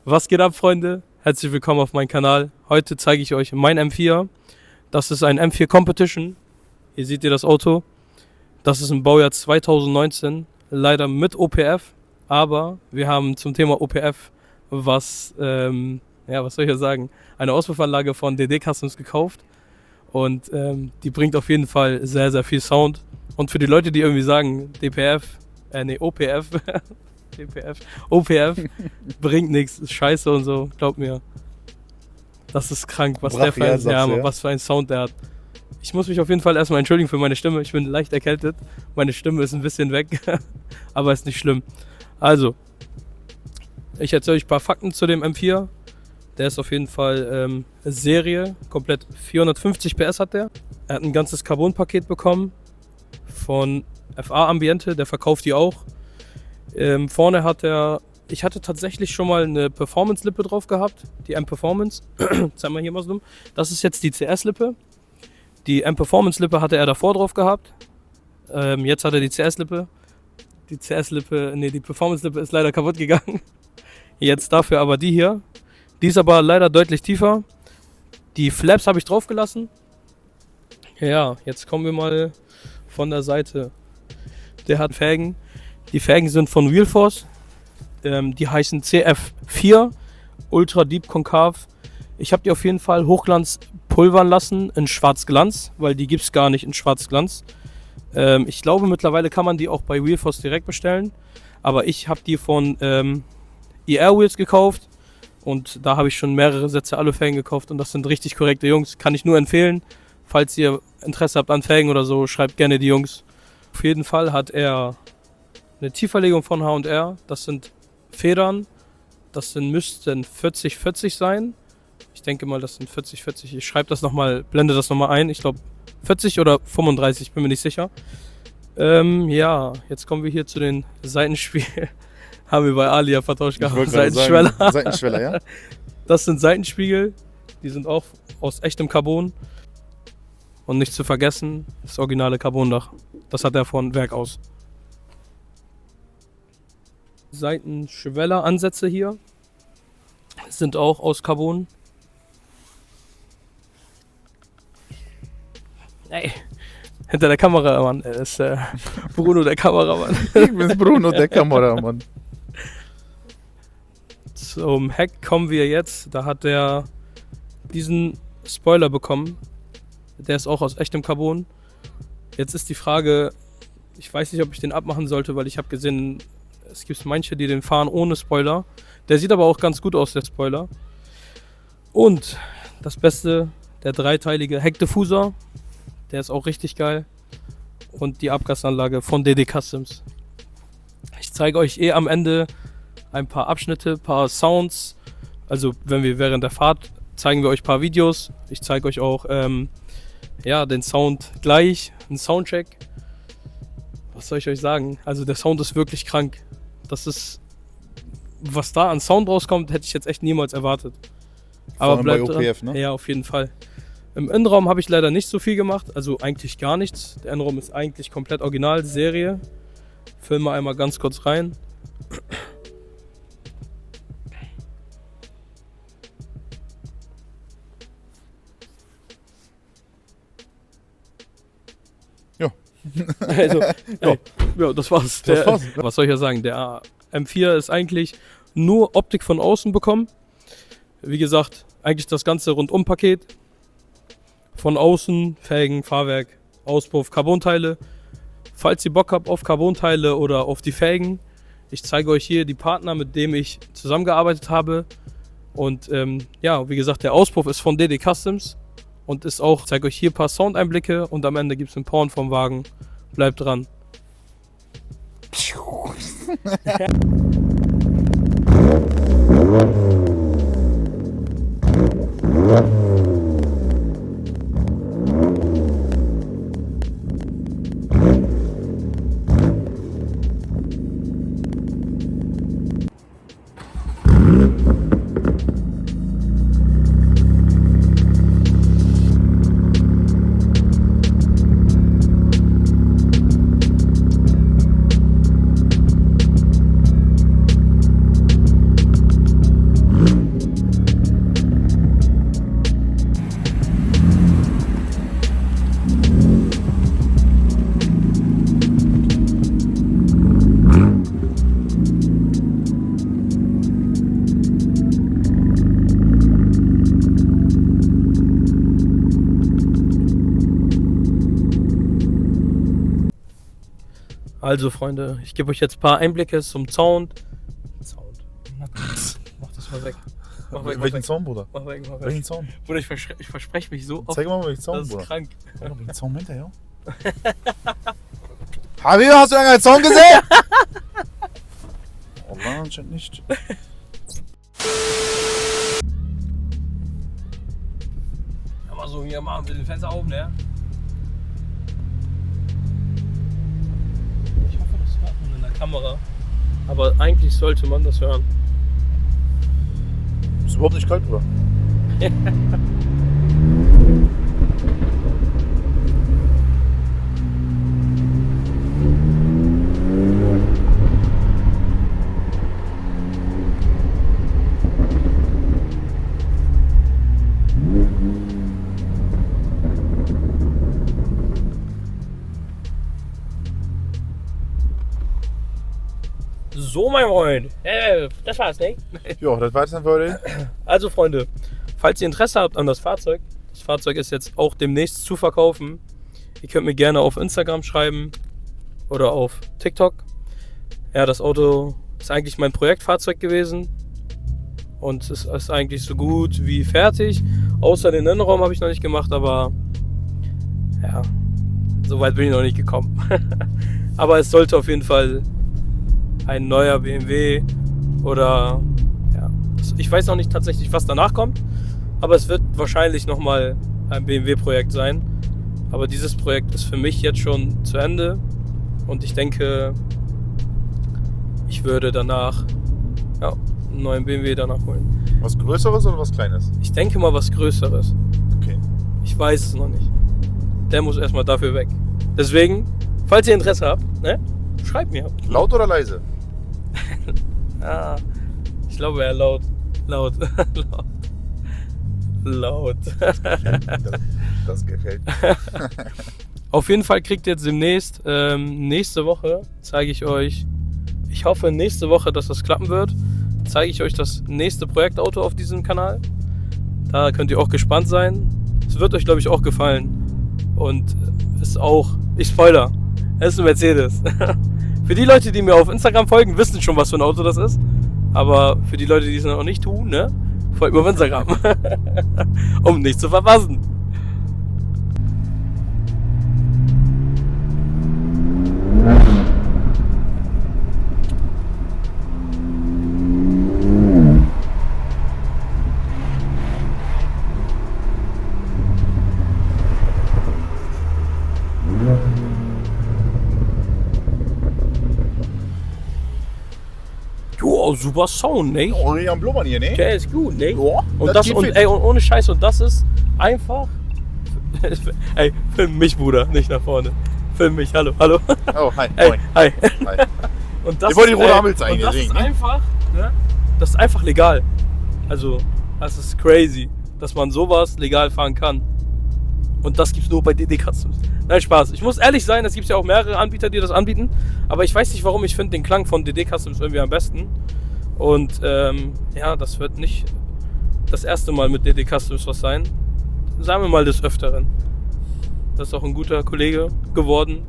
Was geht ab, Freunde? Herzlich willkommen auf meinem Kanal. Heute zeige ich euch mein M4. Das ist ein M4 Competition. Hier seht ihr das Auto. Das ist im Baujahr 2019. Leider mit OPF. Aber wir haben zum Thema OPF was soll ich ja sagen, eine Auspuffanlage von DD Customs gekauft. Und die bringt auf jeden Fall sehr, sehr viel Sound. Und für die Leute, die irgendwie sagen, OPF, OPF bringt nichts, ist scheiße und so, glaubt mir. Das ist krank, was was für ein Sound der hat. Ich muss mich auf jeden Fall erstmal entschuldigen für meine Stimme. Ich bin leicht erkältet. Meine Stimme ist ein bisschen weg, aber ist nicht schlimm. Also, ich erzähle euch ein paar Fakten zu dem M4. Der ist auf jeden Fall Serie, komplett 450 PS hat der. Er hat ein ganzes Carbon-Paket bekommen von FA Ambiente, der verkauft die auch. Vorne hat er, ich hatte tatsächlich schon mal eine Performance-Lippe drauf gehabt, die M-Performance. Zeig mal hier mal so. Das ist jetzt die CS-Lippe. Die M-Performance-Lippe hatte er davor drauf gehabt. Jetzt hat er die CS-Lippe. Die Performance-Lippe ist leider kaputt gegangen. Jetzt dafür aber die hier. Die ist aber leider deutlich tiefer. Die Flaps habe ich drauf gelassen. Ja, jetzt kommen wir mal von der Seite. Der hat Felgen. Die Felgen sind von Wheelforce. Die heißen CF4 Ultra Deep Konkav. Ich habe die auf jeden Fall Hochglanz pulvern lassen in Schwarzglanz, weil die gibt es gar nicht in Schwarzglanz. Ich glaube, mittlerweile kann man die auch bei Wheelforce direkt bestellen. Aber ich habe die von ER Wheels gekauft. Und da habe ich schon mehrere Sätze Alufelgen gekauft. Und das sind richtig korrekte Jungs. Kann ich nur empfehlen. Falls ihr Interesse habt an Felgen oder so, schreibt gerne die Jungs. Auf jeden Fall hat er eine Tieferlegung von H&R. Das sind Federn. Müssten 40-40 sein. Ich denke mal, das sind 40-40. Ich schreibe das nochmal, blende das nochmal ein. Ich glaube 40 oder 35, bin mir nicht sicher. Ja, jetzt kommen wir hier zu den Seitenspiegeln. Haben wir bei Alia vertauscht gehabt. Seitenschweller. Seitenschweller, ja. Das sind Seitenspiegel. Die sind auch aus echtem Carbon. Und nicht zu vergessen, das originale Carbondach. Das hat er von Werk aus. Seitenschweller-Ansätze hier sind auch aus Carbon. Ey, hinter der Kamera, Mann. Er ist Bruno der Kameramann. Ich bin Bruno der Kameramann. Zum Heck kommen wir jetzt. Da hat er diesen Spoiler bekommen. Der ist auch aus echtem Carbon. Jetzt ist die Frage, ich weiß nicht, ob ich den abmachen sollte, weil ich habe gesehen, es gibt manche, die den fahren ohne Spoiler. Der sieht aber auch ganz gut aus, der Spoiler. Und das Beste, der dreiteilige Heckdiffuser. Der ist auch richtig geil. Und die Abgasanlage von DD Customs. Ich zeige euch am Ende ein paar Abschnitte, ein paar Sounds. Also wenn wir während der Fahrt zeigen wir euch ein paar Videos. Ich zeige euch auch den Sound gleich, einen Soundcheck. Was soll ich euch sagen? Also der Sound ist wirklich krank. Das ist, was da an Sound rauskommt, hätte ich jetzt echt niemals erwartet. Aber bleibt bei OPF, ne? Ja, auf jeden Fall. Im Innenraum habe ich leider nicht so viel gemacht, also eigentlich gar nichts. Der Innenraum ist eigentlich komplett original, Serie. Filmen wir einmal ganz kurz rein. Also, das war's. Was soll ich ja sagen? Der M4 ist eigentlich nur Optik von außen bekommen. Wie gesagt, eigentlich das ganze Rundum-Paket. Von außen, Felgen, Fahrwerk, Auspuff, Carbonteile. Falls ihr Bock habt auf Carbonteile oder auf die Felgen, ich zeige euch hier die Partner, mit denen ich zusammengearbeitet habe. Und wie gesagt, der Auspuff ist von DD Customs. Und ist auch, ich zeige euch hier ein paar Soundeinblicke und am Ende gibt es einen Porn vom Wagen. Bleibt dran. Also Freunde, ich gebe euch jetzt ein paar Einblicke zum Sound. Mach das mal weg. Welchen Sound, Bruder? Mach weg. Welchen Sound? Bruder, ich verspreche mich so oft. Zeig mal welchen Sound, Das Bruder. ist krank. Welchen Sound meint er, ja? Habib, hast du einen Sound gesehen? Allah, anscheinend nicht. Aber so, hier mal ein bisschen Fenster auf, ne? Ich hoffe, das hört man in der Kamera. Aber eigentlich sollte man das hören. Ist überhaupt nicht kalt, Bruder. So, mein Freund. Das war's, ne? Ja, das war's dann für heute. Also, Freunde, falls ihr Interesse habt an das Fahrzeug ist jetzt auch demnächst zu verkaufen. Ihr könnt mir gerne auf Instagram schreiben oder auf TikTok. Ja, das Auto ist eigentlich mein Projektfahrzeug gewesen und es ist eigentlich so gut wie fertig. Außer den Innenraum habe ich noch nicht gemacht, aber ja, so weit bin ich noch nicht gekommen. Aber es sollte auf jeden Fall ein neuer BMW oder ja, ich weiß noch nicht tatsächlich, was danach kommt, aber es wird wahrscheinlich nochmal ein BMW-Projekt sein. Aber dieses Projekt ist für mich jetzt schon zu Ende und ich denke, ich würde danach einen neuen BMW danach holen. Was Größeres oder was Kleines? Ich denke mal was Größeres. Okay. Ich weiß es noch nicht. Der muss erstmal dafür weg. Deswegen, falls ihr Interesse habt, ne, schreibt mir. Laut oder leise? Ich glaube eher laut. Laut. Das gefällt mir. Auf jeden Fall kriegt ihr jetzt demnächst, nächste Woche zeige ich euch, ich hoffe nächste Woche, dass das klappen wird, zeige ich euch das nächste Projektauto auf diesem Kanal. Da könnt ihr auch gespannt sein. Es wird euch, glaube ich, auch gefallen. Und ist auch, ich spoiler, es ist ein Mercedes. Für die Leute, die mir auf Instagram folgen, wissen schon, was für ein Auto das ist. Aber für die Leute, die es noch nicht tun, ne, folgt mir auf Instagram. Um nichts zu verpassen. Jo, super Sound, ne? Oh, am Blubbern hier, ne? Der ist gut, ne? Ja, und das und ey, und ohne Scheiß, und das ist einfach. Ey, film mich, Bruder, nicht nach vorne. Film mich, hallo. Oh, hi. Ey, Moin. hi. Hi. Und das Ich wollte die rote ist, Ampel zeigen, und das deswegen, ist ne? einfach, ne? Das ist einfach legal. Also, das ist crazy, dass man sowas legal fahren kann. Und das gibt's nur bei DD Customs. Nein, Spaß. Ich muss ehrlich sein, es gibt ja auch mehrere Anbieter, die das anbieten. Aber ich weiß nicht warum, ich finde den Klang von DD Customs irgendwie am besten. Und ja, das wird nicht das erste Mal mit DD Customs was sein. Sagen wir mal des Öfteren. Das ist auch ein guter Kollege geworden.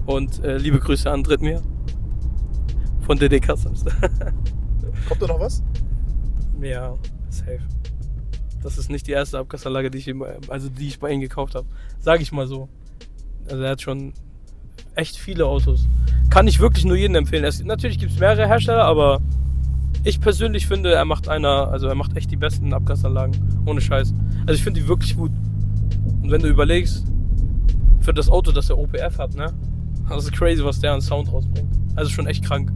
Und liebe Grüße an Drittmir von DD Customs. Kommt da noch was? Ja, safe. Das ist nicht die erste Abgasanlage, die ich bei ihm gekauft habe. Sage ich mal so. Also er hat schon echt viele Autos. Kann ich wirklich nur jedem empfehlen. Natürlich gibt es mehrere Hersteller, aber ich persönlich finde, er macht echt die besten Abgasanlagen. Ohne Scheiß. Also ich finde die wirklich gut. Und wenn du überlegst, für das Auto, das der OPF hat, ne? Das ist crazy, was der an Sound rausbringt. Also schon echt krank.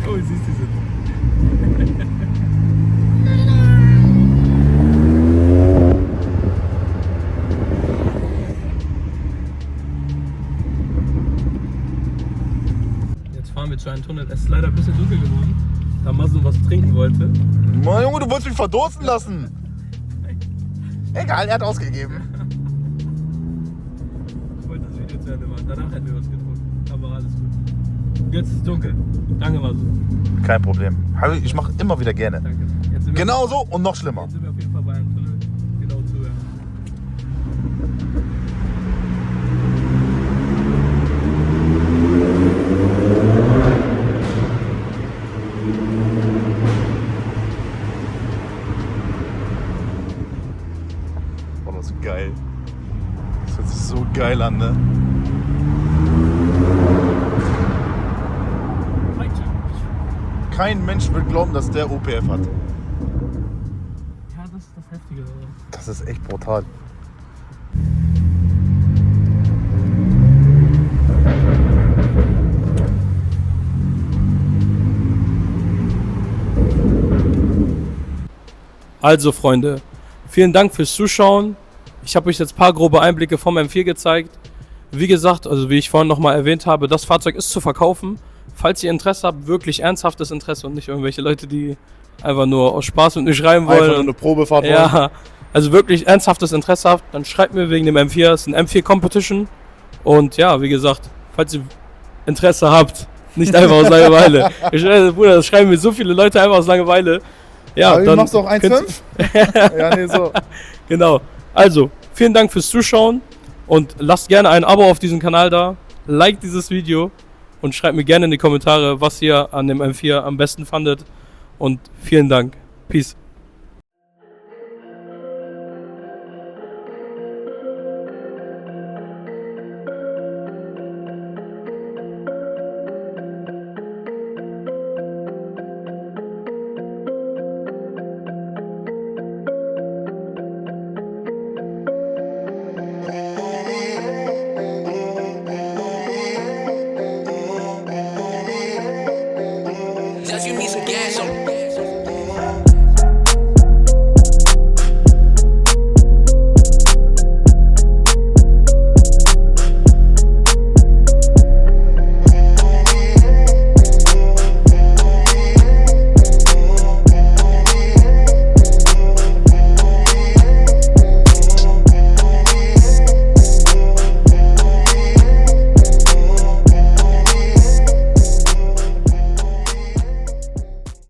Oh, siehst du sie. Fahren wir zu einem Tunnel. Es ist leider ein bisschen dunkel geworden, da Masu was trinken wollte. Mann, Junge, du wolltest mich verdursten lassen. Egal, er hat ausgegeben. Ich wollte das Video zu Ende machen, danach hätten wir was getrunken. Aber alles gut. Jetzt ist es dunkel. Danke, Masu. Kein Problem. Ich mache immer wieder gerne. Danke. Genau so und noch schlimmer. Jetzt sind wir auf jeden Fall bei einem Tunnel. Genau zuhören. Mailand, ne? Kein Mensch wird glauben, dass der OPF hat. Ja, das ist das Heftige. Das ist echt brutal. Also Freunde, vielen Dank fürs Zuschauen. Ich habe euch jetzt ein paar grobe Einblicke vom M4 gezeigt. Wie gesagt, also wie ich vorhin nochmal erwähnt habe, das Fahrzeug ist zu verkaufen. Falls ihr Interesse habt, wirklich ernsthaftes Interesse und nicht irgendwelche Leute, die einfach nur aus Spaß mit mir schreiben wollen. Einfach nur eine Probefahrt wollen. Ja, also wirklich ernsthaftes Interesse habt, dann schreibt mir wegen dem M4. Es ist ein M4 Competition. Und ja, wie gesagt, falls ihr Interesse habt, nicht einfach aus Langeweile. Bruder, das schreiben mir so viele Leute einfach aus Langeweile. Ja, aber dann machst du auch 1,5? Ja, nee, so. Genau. Also, vielen Dank fürs Zuschauen und lasst gerne ein Abo auf diesem Kanal da. Like dieses Video und schreibt mir gerne in die Kommentare, was ihr an dem M4 am besten fandet. Und vielen Dank. Peace.